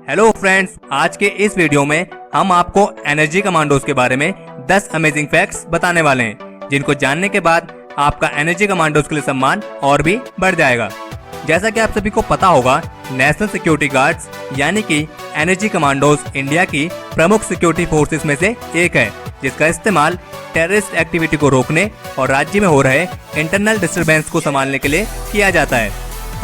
Hello friends, आज के इस वीडियो में हम आपको एनर्जी कमांडोज के बारे में 10 अमेजिंग फैक्ट्स बताने वाले हैं, जिनको जानने के बाद आपका एनर्जी कमांडोज के लिए सम्मान और भी बढ़ जाएगा। जैसा कि आप सभी को पता होगा, नेशनल सिक्योरिटी गार्ड्स यानी कि एनर्जी कमांडोज इंडिया की प्रमुख सिक्योरिटी फोर्सेस में से एक है, जिसका इस्तेमाल टेररिस्ट एक्टिविटी को रोकने और राज्य में हो रहे इंटरनल डिस्टरबेंस को संभालने के लिए किया जाता है।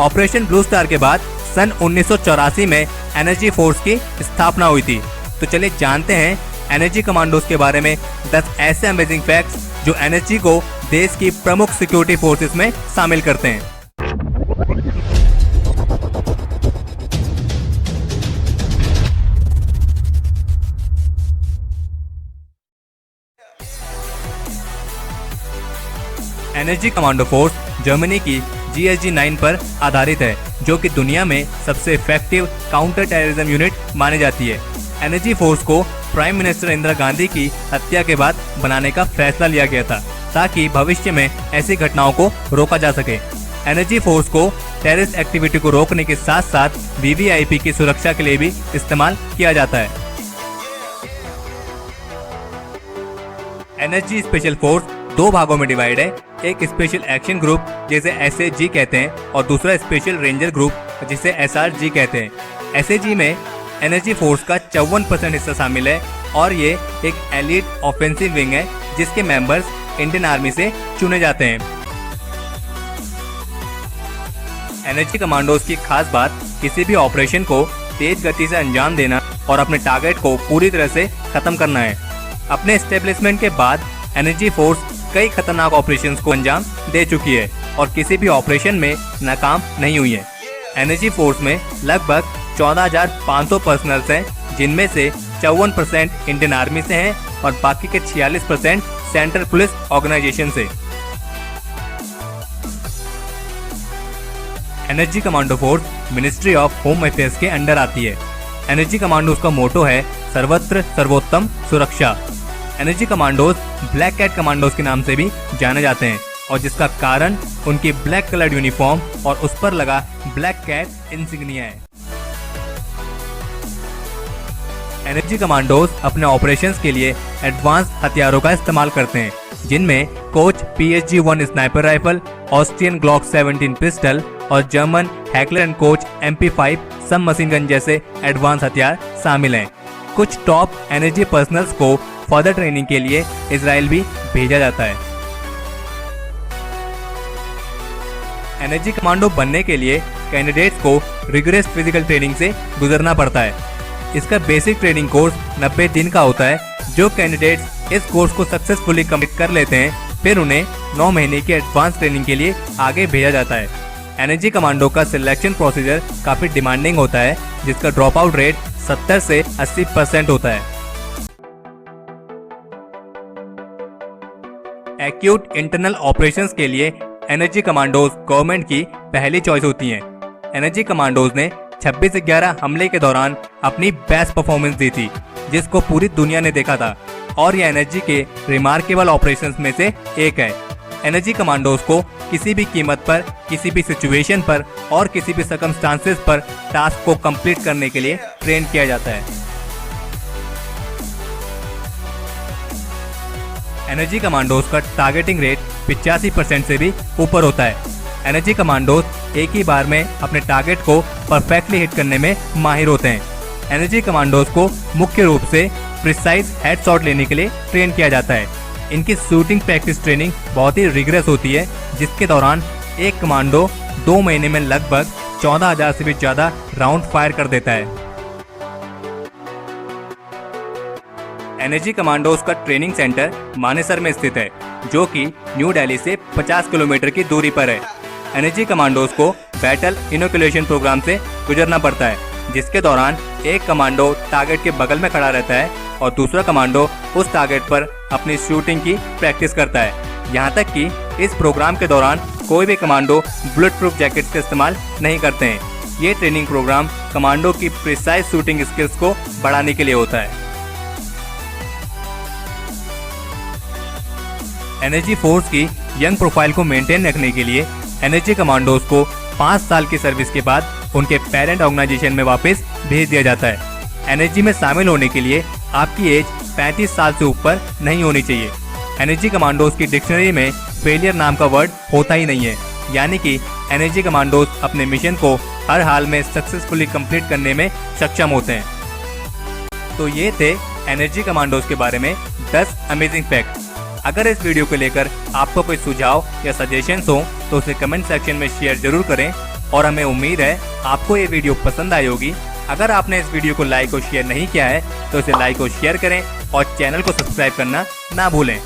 ऑपरेशन ब्लू स्टार के बाद सन 1984 में एनर्जी फोर्स की स्थापना हुई थी। तो चलिए जानते हैं एनर्जी कमांडोज के बारे में 10 ऐसे अमेजिंग फैक्ट्स जो एनर्जी को देश की प्रमुख सिक्योरिटी फोर्सेस में शामिल करते हैं। एनर्जी कमांडो फोर्स जर्मनी की GSG-9 पर आधारित है, जो कि दुनिया में सबसे इफेक्टिव काउंटर टेररिज्म यूनिट मानी जाती है। एनर्जी फोर्स को प्राइम मिनिस्टर इंदिरा गांधी की हत्या के बाद बनाने का फैसला लिया गया था, ताकि भविष्य में ऐसी घटनाओं को रोका जा सके। एनर्जी फोर्स को टेररिस्ट एक्टिविटी को रोकने के साथ साथ VVIP की सुरक्षा के लिए भी इस्तेमाल किया जाता है। एनर्जी स्पेशल फोर्स दो भागों में डिवाइड है। एक स्पेशल एक्शन ग्रुप जिसे SAG कहते हैं और दूसरा स्पेशल रेंजर ग्रुप जिसे SRG कहते हैं। SAG में एनर्जी फोर्स का 54% हिस्सा शामिल है और ये एक एलीट ऑफेंसिव विंग है, जिसके मेंबर्स इंडियन आर्मी से चुने जाते हैं। एनर्जी कमांडोज की खास बात किसी भी ऑपरेशन को तेज गति से अंजाम देना और अपने टारगेट को पूरी तरह से खत्म करना है। अपने एस्टेब्लिशमेंट के बाद एनर्जी फोर्स कई खतरनाक ऑपरेशंस को अंजाम दे चुकी है और किसी भी ऑपरेशन में नाकाम नहीं हुई है। एनर्जी फोर्स में लगभग 14,500 पर्सनल्स हैं, जिनमें से 54% इंडियन आर्मी से हैं और बाकी के 46% सेंट्रल पुलिस ऑर्गेनाइजेशन से। Energy commando force ministry of home affairs के अंडर आती है। एनर्जी कमांडोज का मोटो है सर्वत्र सर्वोत्तम सुरक्षा। Energy commandos black cat commandos के नाम से भी जाने जाते हैं, और जिसका कारण उनकी ब्लैक कलर्ड यूनिफॉर्म और उस पर लगा ब्लैक कैट इंसिग्निया है। एनर्जी कमांडोज अपने ऑपरेशंस के लिए एडवांस हथियारों का इस्तेमाल करते हैं, जिनमें Koch PSG-1 sniper rifle, Austrian Glock 17 pistol और German Heckler and Koch MP5 sub machine gun जैसे एडवांस हथियार शामिल हैं। कुछ टॉप एनर्जी पर्सनल्स को फर्दर ट्रेनिंग के लिए इजराइल भी भेजा जाता है। एनर्जी कमांडो बनने के लिए कैंडिडेट्स को रिगरस फिजिकल ट्रेनिंग से गुजरना पड़ता है। इसका बेसिक ट्रेनिंग कोर्स 90 दिन का होता है। जो कैंडिडेट्स इस कोर्स को सक्सेसफुली कंप्लीट कर लेते हैं, फिर उन्हें 9 महीने की एडवांस ट्रेनिंग के लिए आगे भेजा जाता है। एनर्जी कमांडो का सिलेक्शन प्रोसीजर काफी डिमांडिंग होता है, जिसका ड्रॉप आउट रेट 70 से 80% होता है। एक्यूट इंटरनल ऑपरेशंस के लिए एनर्जी कमांडोज गवर्नमेंट की पहली चॉइस होती हैं। एनर्जी कमांडोज ने 26/11 हमले के दौरान अपनी बेस्ट परफॉर्मेंस दी थी, जिसको पूरी दुनिया ने देखा था, और यह एनर्जी के रिमार्केबल ऑपरेशंस में से एक है। एनर्जी कमांडोज को किसी भी कीमत पर, किसी भी सिचुएशन पर और किसी भी सर्कमस्टांसेस पर टास्क को कंप्लीट करने के लिए ट्रेन किया जाता है। एनर्जी कमांडोज का टारगेटिंग रेट 85% से भी ऊपर होता है। एनर्जी कमांडोज एक ही बार में अपने टारगेट को परफेक्टली हिट करने में माहिर होते हैं। एनर्जी कमांडोज को मुख्य रूप से प्रिसाइज हेडशॉट लेने के लिए ट्रेन किया जाता है। इनकी शूटिंग प्रैक्टिस ट्रेनिंग बहुत ही रिगरस होती है, जिसके दौरान एक कमांडो 2 महीने में लगभग 14,000 से भी ज्यादा राउंड फायर कर देता है। एनर्जी कमांडोज का ट्रेनिंग सेंटर मानेसर में स्थित है, जो कि न्यू दिल्ली से 50 किलोमीटर की दूरी पर है। एनर्जी कमांडोज को बैटल इनोकुलेशन प्रोग्राम से गुजरना पड़ता है, जिसके दौरान एक कमांडो टारगेट के बगल में खड़ा रहता है और दूसरा कमांडो उस टारगेट पर अपनी शूटिंग की प्रैक्टिस करता है। यहाँ तक कि इस प्रोग्राम के दौरान कोई भी कमांडो बुलेट प्रूफ जैकेट्स का इस्तेमाल नहीं करते हैं। ये ट्रेनिंग प्रोग्राम कमांडो की प्रिसाइज शूटिंग स्किल्स को बढ़ाने के लिए होता है। एनर्जी फोर्स की यंग प्रोफाइल को मेंटेन रखने के लिए एनर्जी कमांडोज को 5 साल की सर्विस के बाद उनके पेरेंट ऑर्गेनाइजेशन में वापस भेज दिया जाता है। एनएसजी में शामिल होने के लिए आपकी एज 35 साल से ऊपर नहीं होनी चाहिए। एनएसजी कमांडोज की डिक्शनरी में फेलियर नाम का वर्ड होता ही नहीं है, यानी कि एनएसजी कमांडोज अपने मिशन को हर हाल में सक्सेसफुली कंप्लीट करने में सक्षम होते हैं। तो ये थे एनएसजी कमांडोज के बारे में 10 अमेजिंग फैक्ट। अगर इस वीडियो को लेकर आपको कोई सुझाव या सजेशंस हो तो उसे कमेंट सेक्शन में शेयर जरूर करें और हमें उम्मीद है आपको ये वीडियो पसंद आई होगी। अगर आपने इस वीडियो को लाइक और शेयर नहीं किया है तो इसे लाइक और शेयर करें और चैनल को सब्सक्राइब करना ना भूलें।